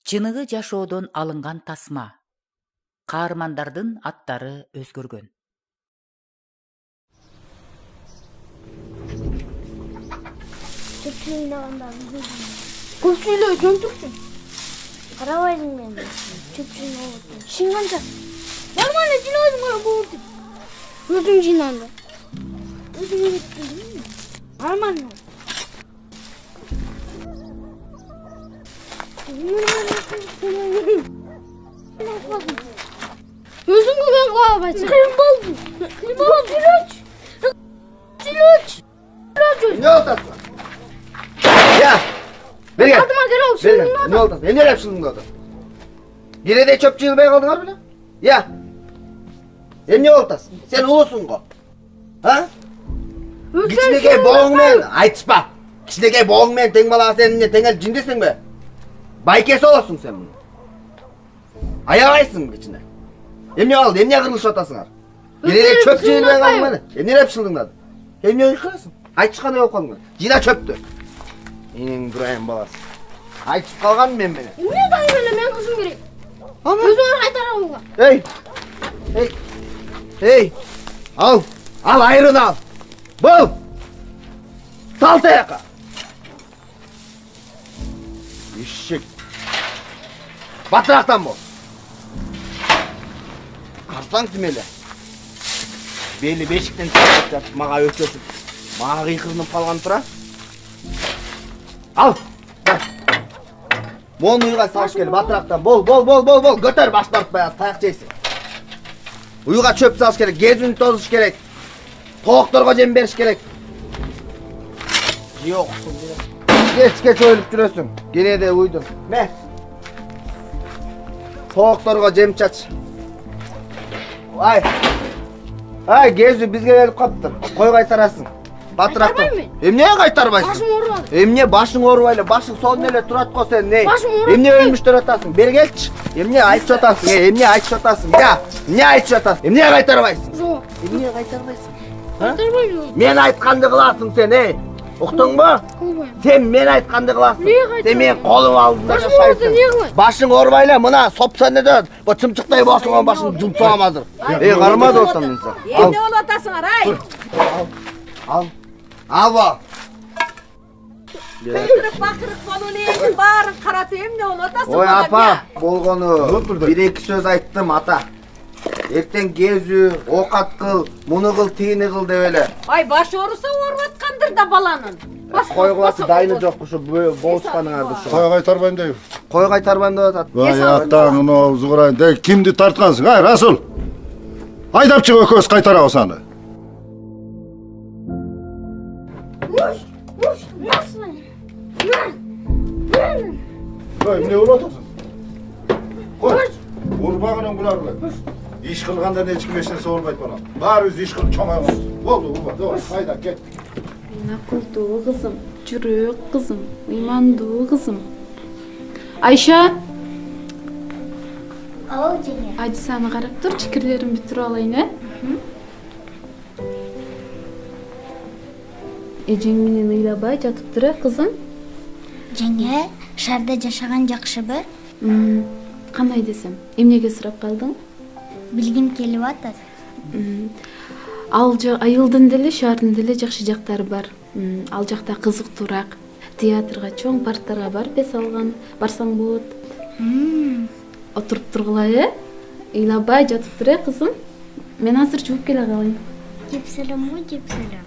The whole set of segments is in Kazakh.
Чыныгы жашоодон алынган тасма. Каармандардын аттары өзгөргөн. Көп сүйлөө, жөнтүксүн. Карабайдың мен. Чөпчүн болот. Шинганча. Нормально жинадың ғой болот. Өзүң жинанды. Өзүң жинадың. Нормально. Өзүң күйгөн кабайсың. Кыйын болду. Сүйлөч. Ne oltasın? Ya! Beri gel. Adıma gel ol. Beri gel. Ne oltasın? Ne yapıyorsun şimdi orada? Gire de çöpçü yılmaya kaldın var mı? Ya! Ne oltasın? Sen ulusun ko. Ha? Kiçindeki boğunmen, aytışma. Kiçindeki boğunmen, ten bala seninle tengel cindesin be. Baykesi olsun sen bunu. Ayağaysın içinde. Ne oldu? Ne kırılış otasın var? Gire de çöpçü yılmaya kaldın var mı? Ne yapıyorsun orada? Ne yıkıyorsun? Айтышқан ой қалдың. Жина чөпті. Менің дұрайым баласы. Айтып қалған мен мені. Не дайым эле мен кызым керек. Өзүңөр кайтарам буга. Эй. Ал айрын ал. Бұл. Сал таяққа. Ешек. Батырақтан бол. Қарсаң тімелі. Белі бешіктен таяқ жатып, маға өтесіп. Мағы қырынып қалған тұра. Ал! Моны ұйға салып келіп, батырақтан. Бол. Көтер баштарып баяз, таяқ жейсің. Ұйға чөп салып керек, кезін тозыш керек. Тоғықтарға жем беріш керек. Жоқсың. Кеш өліп жүресің. Гене де ұйдың. Мә. Тоғықтарға жем чач. Ай, кезі бізге келіп қаптыр. Қой қайтарасың. Батырақтан. Эмне кайтарбайсың? Башың оорубайбы. Эмне башың оорубайлы? Башың сонун эле турат го сен. Башың оорубайбы. Эмне өлмүштөр атасың? Бери келчи. Эмне айтып атасың? Эмне айтып атасың? Я, эмне айтып атасың? Эмне кайтарбайсың? Жок. Эмне кайтарбайсың? Кайтарбайм. Мен айтканды кыласың сен, Уктуңбу? Кылбайм. Сен мен айтканды кыласың. Эмне кайтарбайм? Сен менин колум алдында Башың оорубаса жашайсың. эмне кылайын? Башың оорубайлы, мына сопсанеде бу чымчыктай болсоң башың жумсагам азыр. Кармады отам мен сага. Эмне болуп атасыңар, ай? Ал бол. Бакырык болуун элдин баарын каратып эмне болуп атасың? Ой апа, болгону бир-эки сөз айттым ата. Эртең кезүү, окат кыл, муну кыл, тиини кыл деп эле. Ай, баш ооруса ооруп аткандыр да баланын. Кой кыласы дайыны жок ушу болушканыңарды ушу. Кой кайтарбайм дейм. Кой кайтарбайм деп атат. Вай аттаңын оозу курайын. Дей, кимди тарткансың? Ай, Расул. Айдап чык экөөбүз кайтарабыз аны. Ой, эмне болуп атасың? Кой. Урбагынан буларды. Иш кылганда эч ким эч нерсе болбойт бала. Баарыбыз иш кылып чамайбыз. Болду, урба. Давай, айда кет. Акылдуу кызым, жүрөк кызым, ыймандуу кызым. Айша. Ал жеңе. Айда саны карап тур, чикирлерин бүтүрүп алайын, Эжең менен ыйлабай жатыптыр, кызым. Жеңе, шаарда жашаган жакшыбы? Кандай десем, эмнеге сурап калдың? Билгим келип атат. Айылдын деле, шаардын деле жакшы жактары бар. Ал жакта кызыктуураак. Театрга, чоң парктарга барып эс алган. Барсаң болот. Отуруп тургула, ыйлабай жатыптыр, кызым. Мен азыр жууп келе калайын. Жеп саламбы, жеп салам.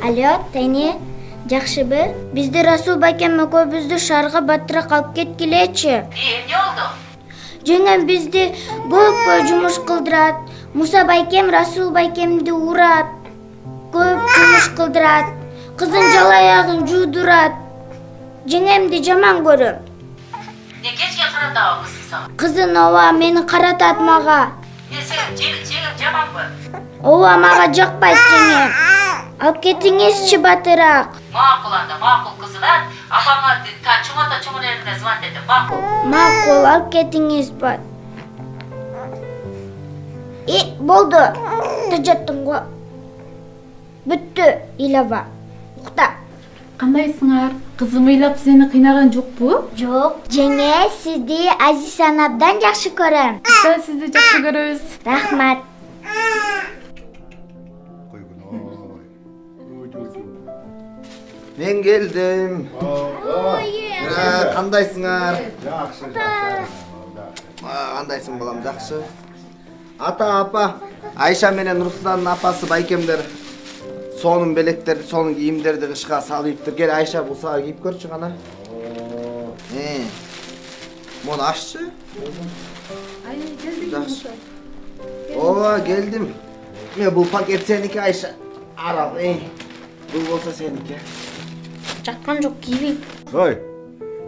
Алло, тени, жакшыбы? Бизди Расул байкем экөөбүздү шаарга батыраак алып кеткилечи. Эмне болду? Жеңем бизди көп жумуш кылдырат. Муса байкем Расул байкемди урат. Көп жумуш кылдырат. Кызын жалаягын жуудурат. Жеңемди жаман көрөм. Не кечке каратабы кызың сага? Кызын ооба мени каратат мага. Сен жеңил жаманбы? Ооба мага жакпайт жеңем. Алып кетиңизчи батыраак. Макул анда, макул кызынан. Апаңа чоңата чоңелерине звонить этип, макул. Макул, алып кетиңиз бат. Болду. Ты жаттың го. Бүттү, Илова. Укта. Кандайсыңар? Кызым ыйлап сени кыйнаган жокпу? Жок, жеңе, сизди Азизан абдан жакшы көрөм. Да, сизди жакшы көрөбүз. Рахмат. Мен келдим. Кандайсыңар? Жакшы. Кандайсың балам, жакшы? Ата, апа, Айша менен Русландын апасы байкемдер сонун белектерди, сонун кийимдерди кышка салыптыр. Кел Айша бул сага кийип көрчү гана. Муну ашчы? Жакшы. Ооба, келдим. Мен бул пакет сеники, Айша. Ал, бул болсо сеники. Жаткан жок, кийбейм. Ой,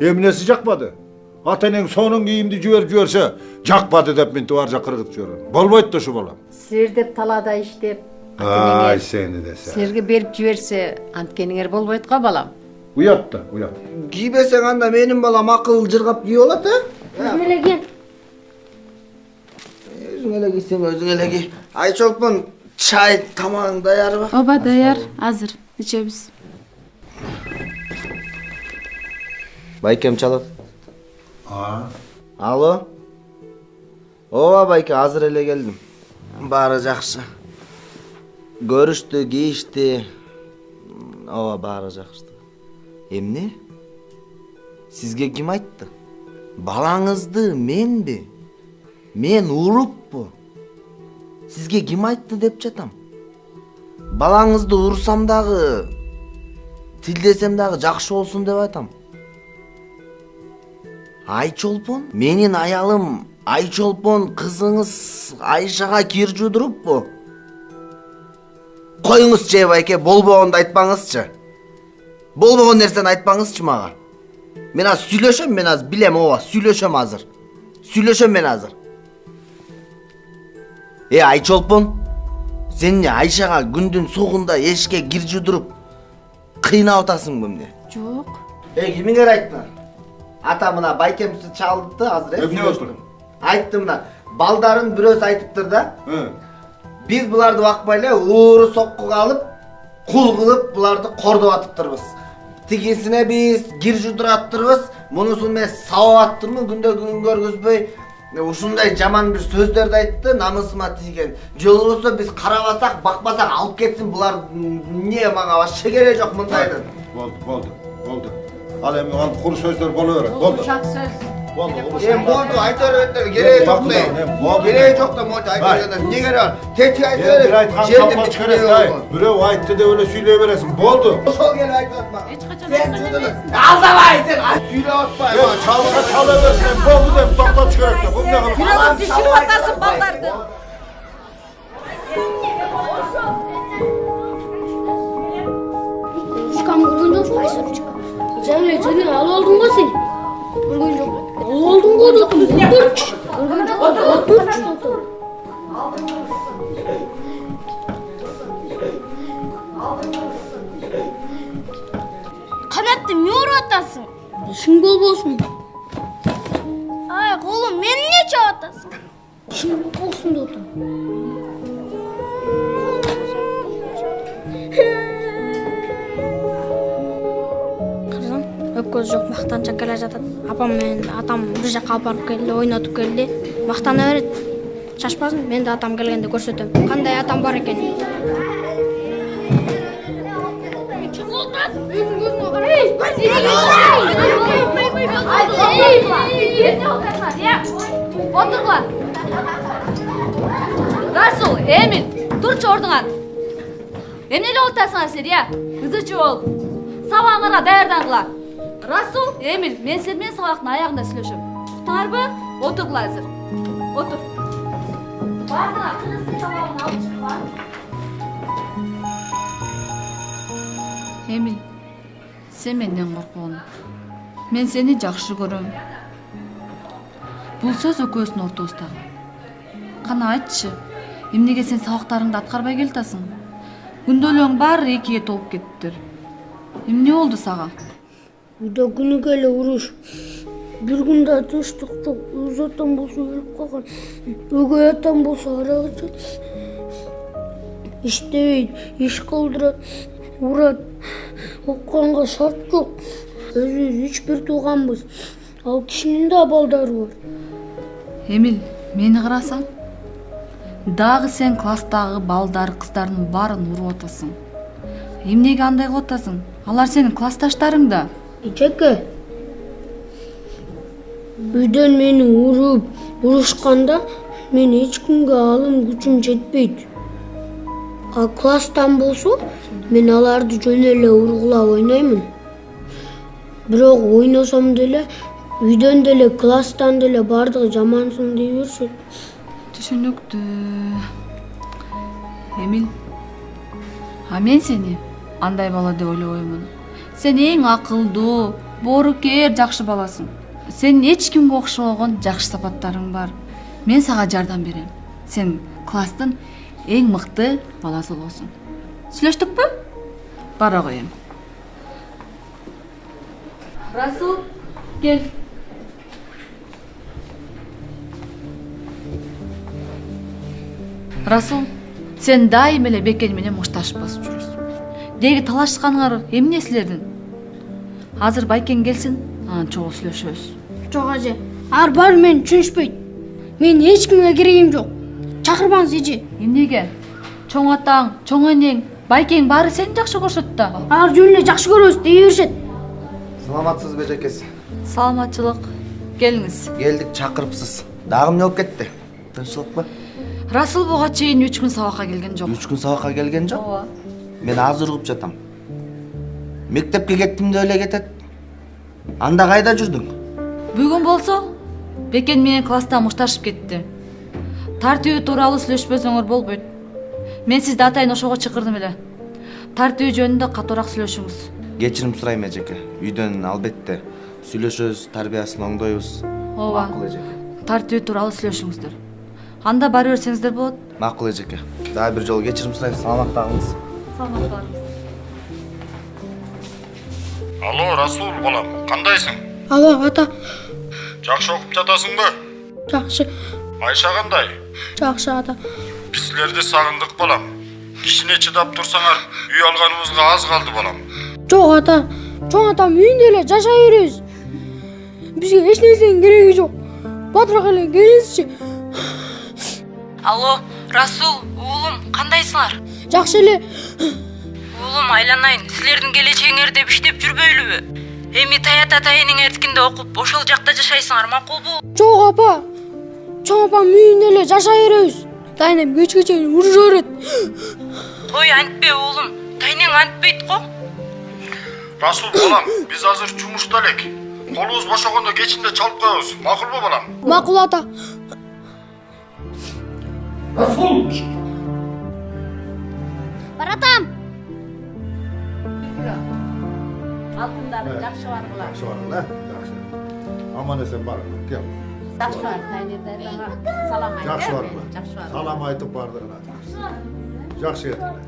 эмнеси жакпады? Ата-энең сонун кийимди жиберсе, жакпады деп мынтип ар жакка кыргызып жиберем. Болбойт да ушу балам. Силер деп талаада иштеп, Ай, сени десе. силерге берип жиберсе, анткениңер болбойт го балам. Уят да, уят. Кийбесең анда менин балам акыл жыргап кийип алат, Өзүң эле кий. Өзүң эле кийсең, өзүң эле кий. Айчолпон, чай, тамагың даярбы? Ооба, даяр, азыр. Ичебиз. Байкем чалат. Алло. Ооба байке, азыр эле келдим. Баары жакшы. Көрүштү, кийишти. Ооба, баары жакшы. Эмне? Сизге ким айтты? Балаңызды менби? Мен уруппу? Сизге ким айтты деп жатам? Балаңызды урсам дагы, тилдесем дагы жакшы болсун деп айтам. Айчолпон? Менин аялым Айчолпон кызыңыз Айшага кир жудуруппу? Коюңуз же байке, болбогонду айтпаңызчы. Болбогон нерсени айтпаңызчы мага. Мен азыр сүйлөшөм, мен азыр билем, ооба, сүйлөшөм азыр. Сүйлөшөм мен азыр. Айчолпон, сен Айшага күндүн сугунда эшикке кир жудуруп кыйнап атасыңбы эмне? Жок. Кимиңер айттыңар? Ата мына байкемси чалды азыр. Эмне болду? Айтты мына, балдарын бирөөсү айтыптыр да. Биз буларды бакпай эле ууру соккуга алып, кул кылып буларды кордоп атыптырбыз. Тигисине биз кир жудураттырбыз, мунусун мен сабап аттырмын, күндө күн көргөзбөй. Ушундай жаман бир сөздөрдү айтты, намысыма тийген. Жолубузда биз карабасак, бакпасак алып кетсин, булар эмне мага вообще кереги жок мындайдын. Болду. Ал эми ал кур сөздөр боло берет. Болду. Ушак сөз. Болду. Болду, айта берет. Кереги жок да. Кереги жок да, мот айта берет. Эмне кереги бар? Тети айта берет. Бир айткан калпач керек. Бирөө айтты деп эле сүйлөй бересиң. Болду. Ошол келип айтат мага. Эч качан Сен айткан жудур. эмес. Алдабай сен, сүйлөп атпай. Чала берсең болду деп токтош керек да. Бул эмне кылып? Күнөөгө түшүрүп атасың балдарды. Ушкам көргөн жоксуң, Айсырчы. Жайлы, алып алдың го сен. Көргөн жок. Алып алдың го дедим. Отурчу. Көргөн жок. Отурчу. Канатты эмне уруп атасың? Ишиң болбосун. Ай, колум, мени эмне чап атасың? Ишиң болбосун деп атам. Көз жок, мактанчак келе жатат. Апам менен атам бир жака алып барып келди, ойнотуп келди. Мактана берет. Шашпасын, мен да атам келгенде көрсөтөм. Кандай атам бар экенин. Отургула. Расул, Эмин, турчу ордуңан. Эмне эле отасыңар силер, ызычы болуп. Сабагыңарга даярдангыла. Расул, Эмил, мен сен менен сабактын аягында сүйлөшөм. Уктуңарбы? Отургула азыр. Отур. Бардыңар, кыргыздын сабагын алып чыккыла. Эмил, сен менден коркпогон. Мен сени жакшы көрөм. Бул сөз экөөбүздүн ортобуздагы. Кана айтчы, эмнеге сен сабактарыңды аткарбай келатасың? күндөлүгүң баары 2-ге толуп кеттиптир. Эмне болду сага? Үйдө күнүгө эле уруш. Бир күн да тынчтык жок. Өз атам болсо өлүп калган. Өгөй атам болсо арак ичет. İşteyit, iş kıldırat, uğrat, okuğanға şart жоқ. Өзіміз hiçbir туғанбыз. Ал кишинин да балдары бар. Эмил, мени карасаң, дагы сен класстагы балдар, кыздардын баарын уруп атасың. Эмнеге андай кылып атасың? Алар сенин классташтарың да. Эчеке, үйдөн мени уруп, урушканда мен эч кимге алым күчүм жетпейт. Ал класстан болсо, мен аларды жөн эле ургулап ойноймун. Бирок ойносом деле, үйдөн деле, класстан деле бардыгы жамансың дей беришет. Түшүнүктүү. Эмил, мен сени андай бала деп ойлобоймун. Сен эң акылдуу, боорукер, жакшы баласың. Сен эч кимге окшобогон жакшы сапаттарың бар. Мен сага жардам берем. Сен класстын эң мыкты баласы болосуң. Сүйлөштүкпү? Бара коем. Расул, кел. Расул, сен дайым эле Бекен менен мушташып басып жүрөсүң. Деги талашканыңар эмне силердин? Азыр Байкен келсин, анан чогуу сүйлөшөбүз. Жок ажы, ар баары мени түшүнүшпөйт. Мен эч кимге керегим жок. Чакырбаңыз эже. Эмнеге? Чоң атаң, чоң энең, Байкең баары сени жакшы көрүшөт да. Алар жөн эле жакшы көрөбүз дей беришет. Саламатсызбы эжекеси? Саламатчылык. Келиңиз. Келдик, чакырыпсыз. Дагы эмне болуп кетти? Тынччылыкпы? Расул буга чейин 3 күн сабакка келген жок. 3 күн сабакка келген жок? Ооба. Мен азыр угуп жатам. Мектепке кеттим деп эле кетет. Анда кайда жүрдүң? Бүгүн болсо Бекен менен класста мушташып кетти. Тартүү тууралуу сүйлөшпөсөңөр болбойт. Мен сизди атайын ошого чакырдым эле. Тартүү жөнүндө катуураак сүйлөшүңүз. Кечирим сурайм эжеке. Үйдөн албетте сүйлөшөбүз, тарбиясын оңдойбуз. Ооба. Макул эжеке. Тартүү тууралуу сүйлөшүңүздөр. Анда бара берсеңиздер болот. Макул эжеке. Дагы бир жолу кечирим сурайм. Саламаттагыңыз. Саламат болуңуз. Алло, Расул балам, кандайсың? Алло, ата. Жакшы окуп жатасыңбы? Жакшы, Айша кандай? жакшы ата. Биз силерди сагындык балам. Кичине чыдап турсаңар, үй алганыбызга аз калды балам. Жок ата. Чоң атам үйүндө эле жашай беребиз. Бизге эч нерсенин кереги жок. Батыраак эле келиңизчи. Алло, Расул, уулум, кандайсыңар? Жакшы эле. Уулум, айланайын, силердин келечегиңерди деп иштеп жүрбөйлүбү? Эми Таят атайынын эрткинде окуп, ошол жакта жашайсыңар, макулбу? Жок апа. Чоң апам үйүндө эле жашай беребиз. Тайнем кечке чейин уруша берет. Той антпе, уулум, тайнең антпейт го? Расул балам, биз азыр жумушта элек. Колубуз бошогондо кечинде чалып коебуз. Макулбу балам? Макул ата. Расул! Баратам. Алтындары жакшы баргыла. Жакшы баргыла, жакшы. Аман эсен баргыла. Кел. Жакшы бар. Тайнедерге салам айт. Жакшы баргыла. Жакшы бар. Салам айтып бардыгына. Жакшы кетиңер.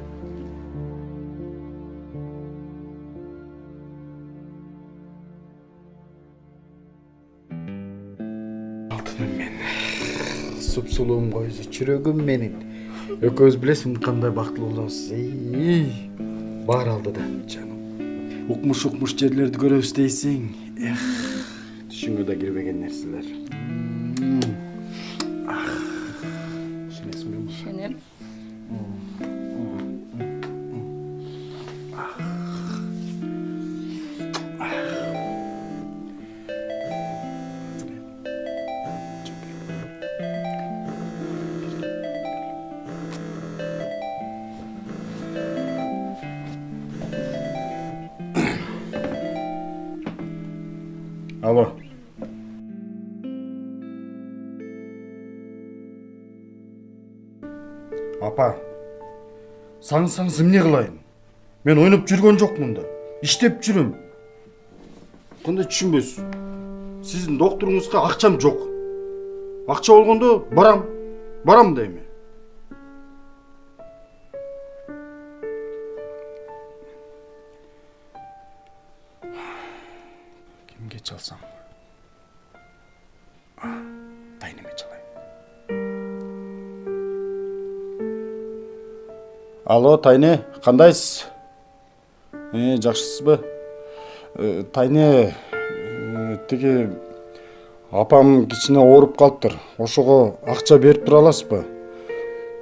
Алтыным мен. Суп-сулуум койсу, чүрөгүм менин. Экөөбүз билесиң кандай бактылуу болобуз. Бар алдыда, жаным. Укмуш жерлерди көрөбүз дейсиң. Түшүңө да кирбеген нерселер. Шенесиңби? Шенем. Алло. Апа, саңсаңыз эмне кылайын? Мен ойноп жүргөн жокмун да. Иштеп жүрөм. Кандай түшүнбөйсүз? Сиздин доктуруңузга акчам жок. Акча болгондо барам дейми. Кимге чалсам? Тайнеме чалайын. Алло, Тайне, кандайсыз? Жакшысызбы? Тайне, тиги апам кичине ооруп калыптыр. Ошого акча берип тура аласызбы?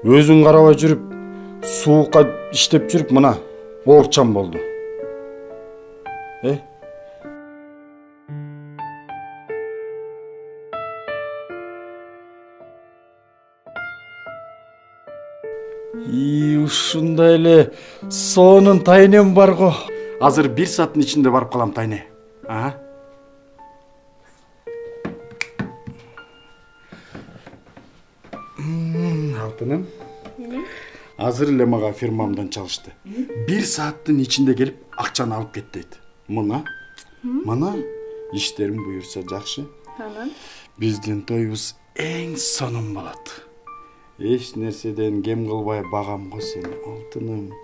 Өзүң карабай жүрүп, суукка иштеп жүрүп мына оорчан болду. Ушундай эле сонун Тайнем бар го. Азыр 1 сааттын ичинде барып калам, Тайне. Алтыным. Азыр эле мага фирмамдан чалышты. 1 сааттын ичинде келип акчаны алып кет дейт. Мына иштерим буюрса жакшы. Биздин тоюбуз эң сонун болот. Эч нерседен кем кылбай багам го сени, алтыным.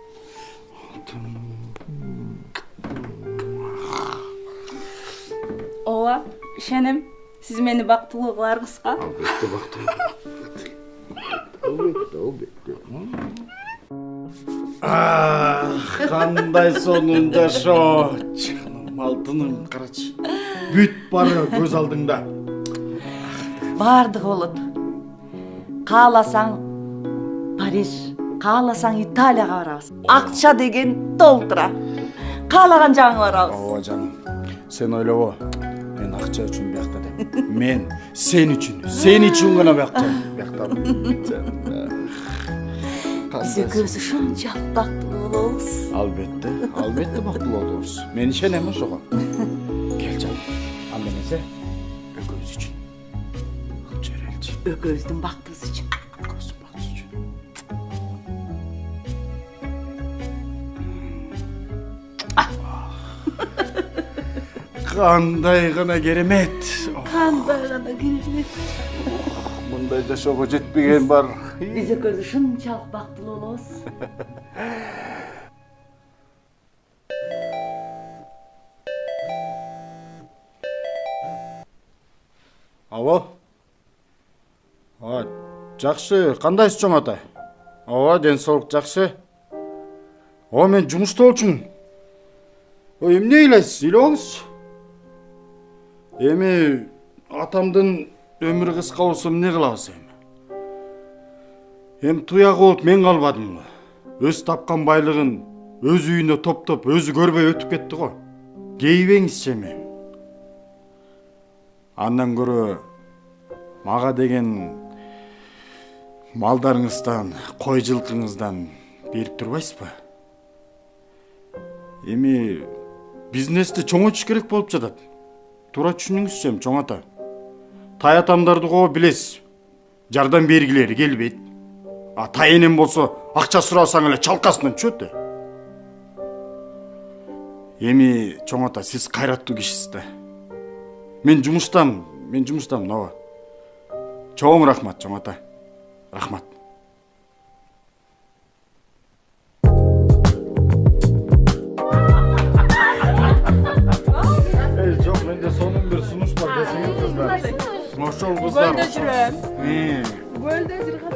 Ооба, ишенем. Siz meni bактылуу кыларсызга? Албетте бактылуу. Албетте. Кандай сонун жашоо. Жаным, алтыным, карачы. Бүт бары көз алдыңда. Бардыгы болот. Кааласаң Париж, кааласаң Италияга барабыз. Акча деген толтура. Каалаган жагыңа барабыз. Ооба жаным. Сен ойлобо. Мен акча үчүн биякта деп. Мен сен үчүн гана биякта. Биз экөөбүз ушунчалык бактылуу болобуз. Албетте бактылуу болобуз. Мен ишенем ошого. Кел жаным. Анда эмесе экөөбүз үчүн. Жөрелчи. Экөөбүздүн бактыбыз үчүн. Кандай гана керемет. Кандай гана керемет. Мындай жашоого жетпеген бар. Биз экөөбүз ушунчалык бактылуу болобуз. Алло. Жакшы, кандайсыз чоң ата? Ден соолук жакшы. Мен жумушта болчумун. Эмне ыйлайсыз? Ыйлабаңызчы. Эми атамдын өмүрү кыска болсо эмне кылабыз эми? Туяк болуп мен калбадымбы? Өз тапкан байлыгын өз үйүнө топтоп, өзү көрбөй өтүп кетти го. Кейбеңизчи эми. Андан көрө мага деген малдарыңыздан, кой жылкыңыздан берип турбайсызбы? Эми бизнести чоңойтуш керек болуп жатат. Туура түшүнүңүзчү эми чоң ата. Тай атамдарды го билесиз. Жардам бергилери келбейт. Тай энем болсо акча сурасаң эле чалкасынан түшөт. Эми чоң ата, сиз кайраттуу кишисиз да. Мен жумуштам, ооба. Чоң рахмат, чоң ата. Рахмат. Жок, менде сонун бир сунуш бар десеңиз кыздар. Ошол кыздар. Көлдө жүрөм. Көлдө жүрөм.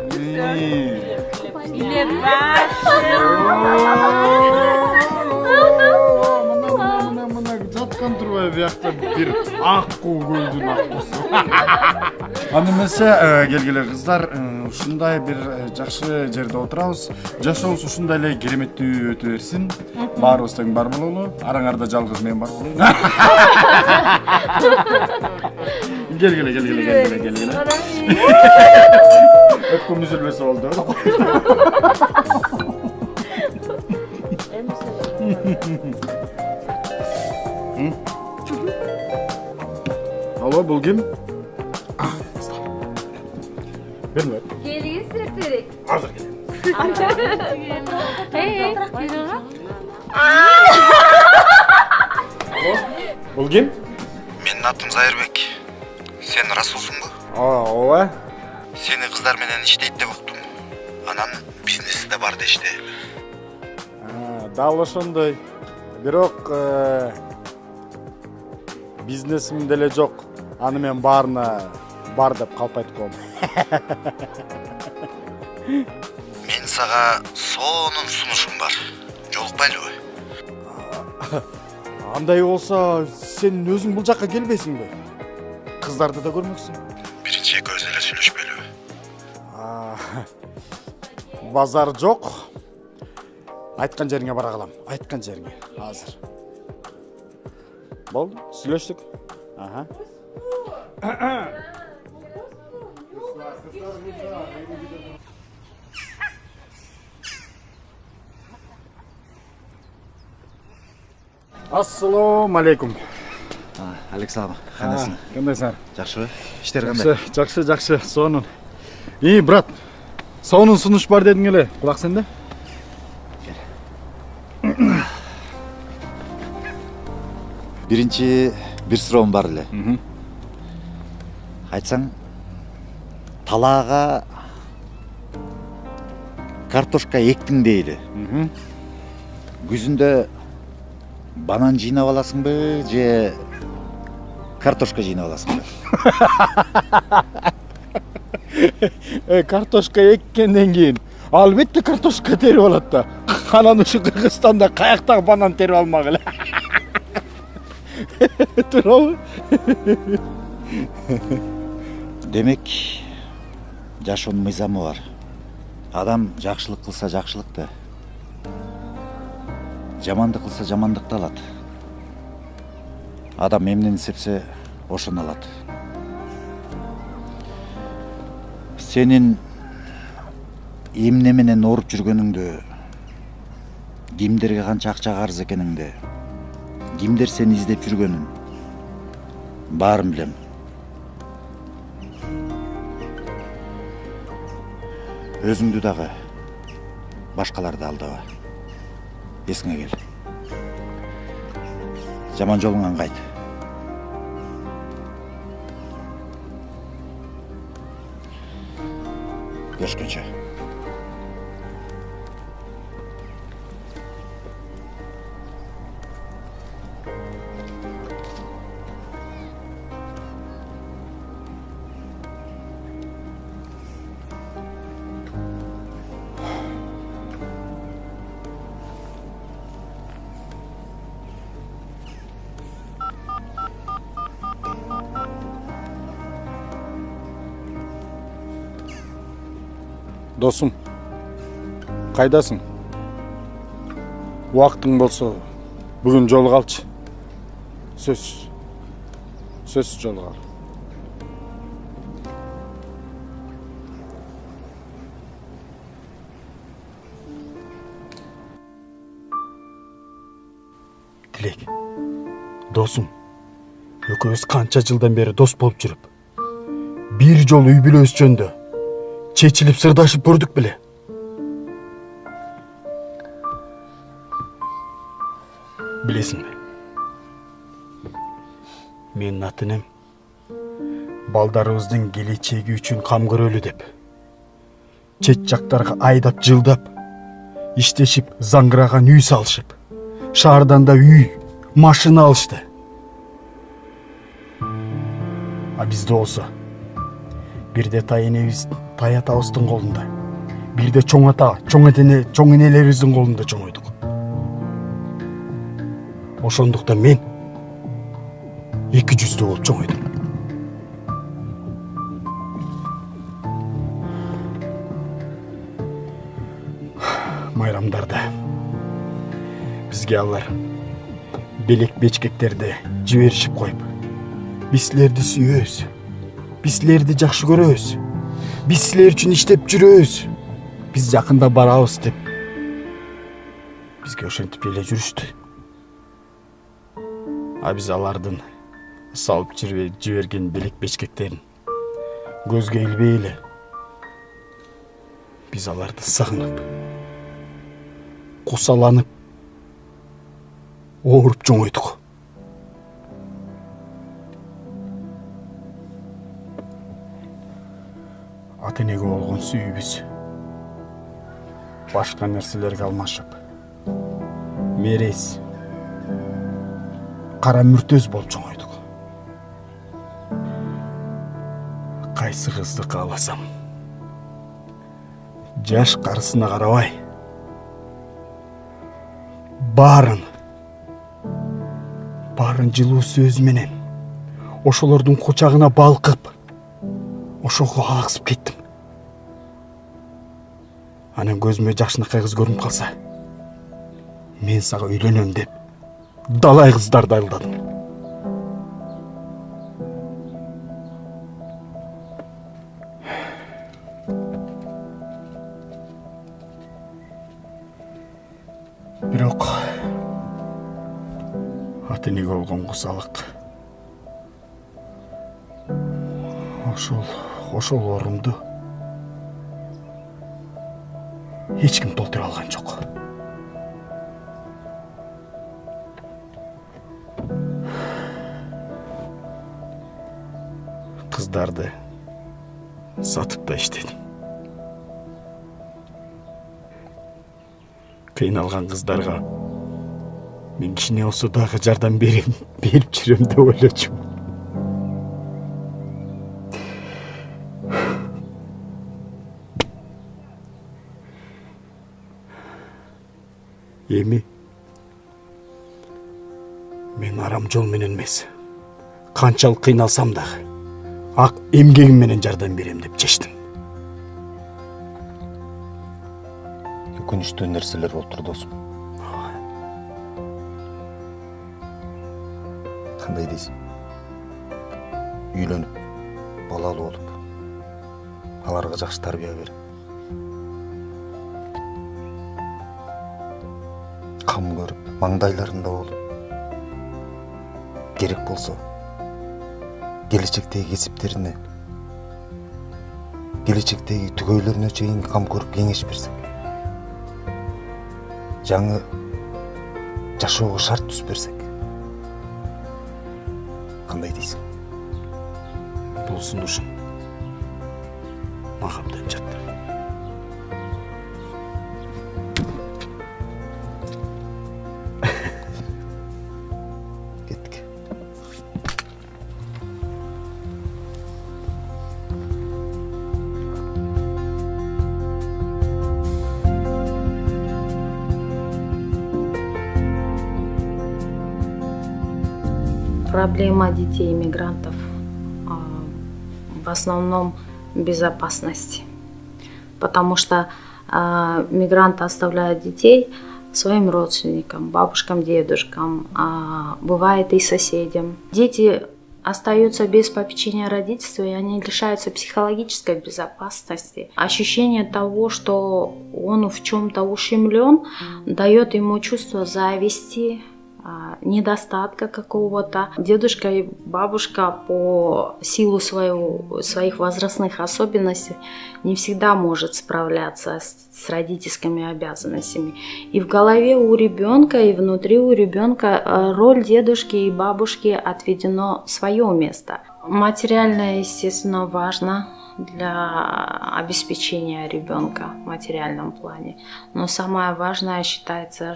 Билет бар. Мына жаткан турбай биякта бир аккуу көлдүн аккусу. Аны эмесе келгиле кыздар, ушундай бир жакшы жерде отурабыз. Жашообуз ушундай эле кереметтүү өтө берсин. Баарыбыз тең бар бололу. Араңарда жалгыз мен бар болоюн. Келгиле. Өткөн үзүлбөсө болду. Алло, бул ким? Берме. Келиңиз сертерек. Азыр келем. Бул ким? Менин атым Зайырбек. Сен Расулсуңбу? Ооба. Сени кыздар менен иштейт деп уктум. Анан бизнеси да бар дешти. Дал ошондой. Бирок бизнесим деле жок. Аны мен баарына бар деп калп айтып коем. Мен сага сонун сунушум бар. Жолукпайлыбы? Андай болса, сен өзүң бул жакка келбейсиңби? Кыздарды да көрмөксүң. Биринчи экөөбүз эле сүйлөшпөйлүбү? Базар жок. Айткан жериңе бара калам. Айткан жериңе. Азыр. Болду, сүйлөштүк. Ассалому алейкум. Александр, кандайсың? Кандайсың? Жакшыбы? Иштер кандай? Жакшы, сонун. Брат, сонун сунуш бар дедиң эле. Кулак сенде? Биринчи бир суроом бар эле. Айтсаң, талаага картошка эктиң дейли. Күзүндө банан жыйнап аласыңбы же картошка жыйнап аласыңбы? Картошка эккенден кийин албетте картошка терип алат да. Анан ушу Кыргызстанда каяктагы банан терип алмак эле. Туурабы? Демек, жашоонун мыйзамы бар. Адам жакшылык кылса жакшылыкты, жамандык кылса жамандыкты алат. Адам эмнени сепсе ошону алат. Сенин эмне менен ооруп жүргөнүңдү, кимдерге канча акча карыз экениңди, кимдер сени издеп жүргөнүн баарын билем. Өзүңдү дагы, башкаларды алдаба. Эсиңе кел. Жаман жолуңан кайт. Görüşкөнчө. Досум, кайдасың? Убактың болсо, бүгүн жолугалчы. Сөз жолугал. Тилек, досум, экөөбүз канча жылдан бери дос болуп жүрүп, бир жолу үй бүлөбүз жөнүндө чечилип сырдашып көрдүк беле. Билесиңби? Менин ата-энем балдарыбыздын келечеги үчүн кам көрөлү деп, чет жактарга айдап жылдап, иштешип, заңгыраган үй салышып, шаардан да үй, машина алышты. А бизде болсо, бирде тайенебиз таятабыздын колунда, бирде чоң ата, чоң энелерибиздин колунда чоңойдук. Ошондуктан мен эки жүздүү болуп чоңойдум. Майрамдарда бизге алар белек бечкектерди жиберишип коюп, биз силерди сүйөбүз, биз силерди жакшы көрөбүз, биз силер үчүн иштеп жүрөбүз, биз жакында барабыз деп бизге ошентип эле жүрүштү. А биз алардын салып жиберген белек бечкектерин көзгө илбей эле, биз аларды сагынып, кусаланып, ооруп чоңойдук. Ата-энеге болгон сүйүүбүз башка нерселерге алмашып, мерез, кара мүртөз болуп чоңойдук. кайсы кызды кааласам. Жаш карысына карабай. Барын жылуу сөз менен ошолордун кучагына балкып, ошого агысып кеттим. Анан көзүмө жакшынакай кыз көрүнүп калса, мен сага үйлөнөм деп далай кыздарды айылдадым. Бирок ата эне болгон кусалык ошол орунду эч ким толтура алган жок. Кыздарды сатып да иштедим. Кыйналган кыздарга мен кичине болсо дагы жардам берип жүрөм деп ойлочумун. Эми мен арам жол менен эмес, канчалык кыйналсам дагы ак эмгегим менен жардам берем деп чечтим. Өкүнүчтүү нерселер болуптур досум. Кандай дейсиң? Үйлөнүп, балалуу болуп, аларга жакшы тарбия берип, кам көрүп, маңдайларында болуп, керек болсо келечектеги кесиптерине, келечектеги түгөйлөрүнө чейин кам көрүп кеңеш берсек, жаңы жашоого шарт түз берсек, кандай дейсиң? Бул сунушум мага абдан жакты. Кеттик. Проблема детей-иммигрантов в основном безопасности, потому что мигранты оставляют детей своим родственникам, бабушкам, дедушкам, бывает и соседям. Дети остаются без попечения родительства, и они лишаются психологической безопасности. Ощущение того, что он в чем-то ущемлен, дает ему чувство зависти, недостатка какого-то. Дедушка и бабушка по силу своих возрастных особенностей не всегда может справляться с родительскими обязанностями. И в голове у ребенка, и внутри у ребенка роль дедушки и бабушки отведено свое место. Материальное, естественно, важно для обеспечения ребенка в материальном плане. Но самое важное считается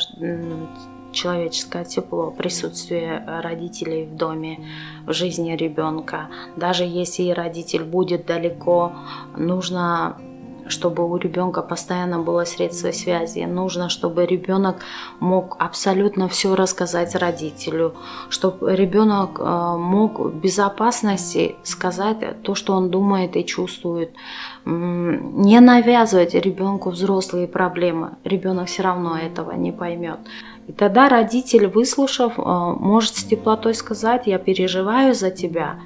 человеческое тепло, присутствие родителей в доме, в жизни ребенка. Даже если родитель будет далеко, нужно, чтобы у ребенка постоянно было средство связи. Нужно, чтобы ребенок мог абсолютно все рассказать родителю, чтобы ребенок мог в безопасности сказать то, что он думает и чувствует. Не навязывать ребенку взрослые проблемы. Ребенок все равно этого не поймет. И тогда родитель, выслушав, может с теплотой сказать: я переживаю за тебя,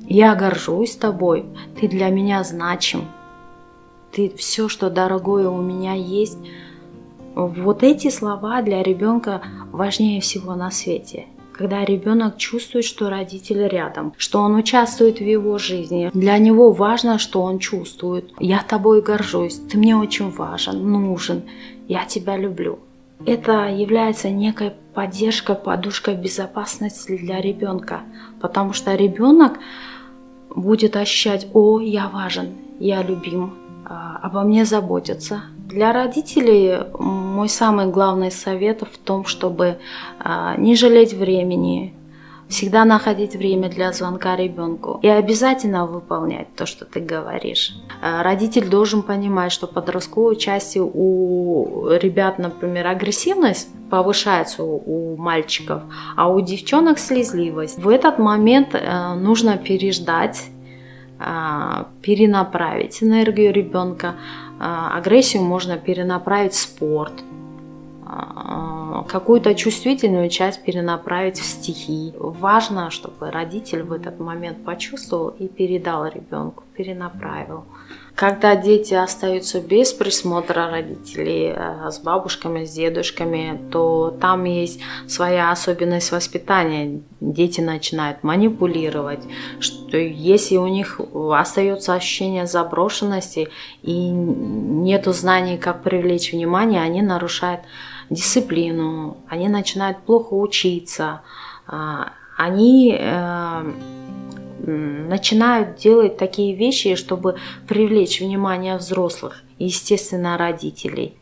я горжусь тобой, ты для меня значим, ты все, что дорогое у меня есть. Вот эти слова для ребенка важнее всего на свете. Когда ребенок чувствует, что родитель рядом, что он участвует в его жизни. Для него важно, что он чувствует. Я тобой горжусь, ты мне очень важен, нужен, я тебя люблю. Это является некой поддержкой, подушкой безопасности для ребенка, потому что ребенок будет ощущать: о, я важен, я любим, обо мне заботятся. Для родителей мой самый главный совет в том, чтобы не жалеть времени, всегда находить время для звонка ребенку и обязательно выполнять то, что ты говоришь. Родитель должен понимать, что в подростковой части у ребят, например, агрессивность повышается у мальчиков, а у девчонок слезливость. В этот момент нужно переждать, перенаправить энергию ребенка. Агрессию можно перенаправить в спорт, какую-то чувствительную часть перенаправить в стихи. Важно, чтобы родитель в этот момент почувствовал и передал ребенку, перенаправил. Когда дети остаются без присмотра родителей, с бабушками, с дедушками, то там есть своя особенность воспитания. Дети начинают манипулировать, что если у них остается ощущение заброшенности и нету знаний, как привлечь внимание, они нарушают дисциплину, они начинают плохо учиться, они начинают делать такие вещи, чтобы привлечь внимание взрослых, естественно, родителей.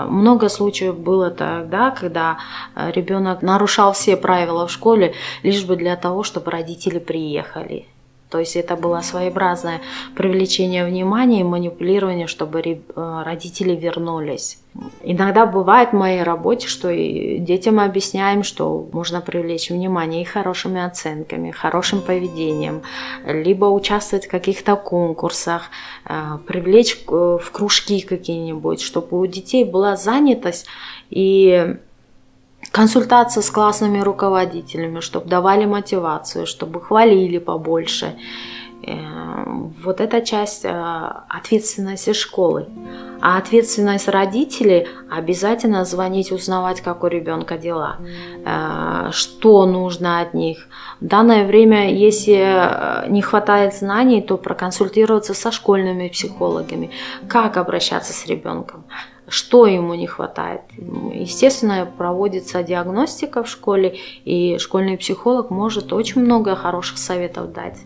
Много случаев было тогда, когда ребенок нарушал все правила в школе, лишь бы для того, чтобы родители приехали. То есть это было своеобразное привлечение внимания и манипулирование, чтобы родители вернулись. Иногда бывает в моей работе, что и детям объясняем, что можно привлечь внимание и хорошими оценками, хорошим поведением, либо участвовать в каких-то конкурсах, привлечь в кружки какие-нибудь, чтобы у детей была занятость и консультация с классными руководителями, чтобы давали мотивацию, чтобы хвалили побольше. Вот эта часть ответственности школы. А ответственность родителей обязательно звонить, узнавать, как у ребенка дела, что нужно от них. В данное время, если не хватает знаний, то проконсультироваться со школьными психологами, как обращаться с ребенком, что ему не хватает. Естественно, проводится диагностика в школе, и школьный психолог может очень много хороших советов дать.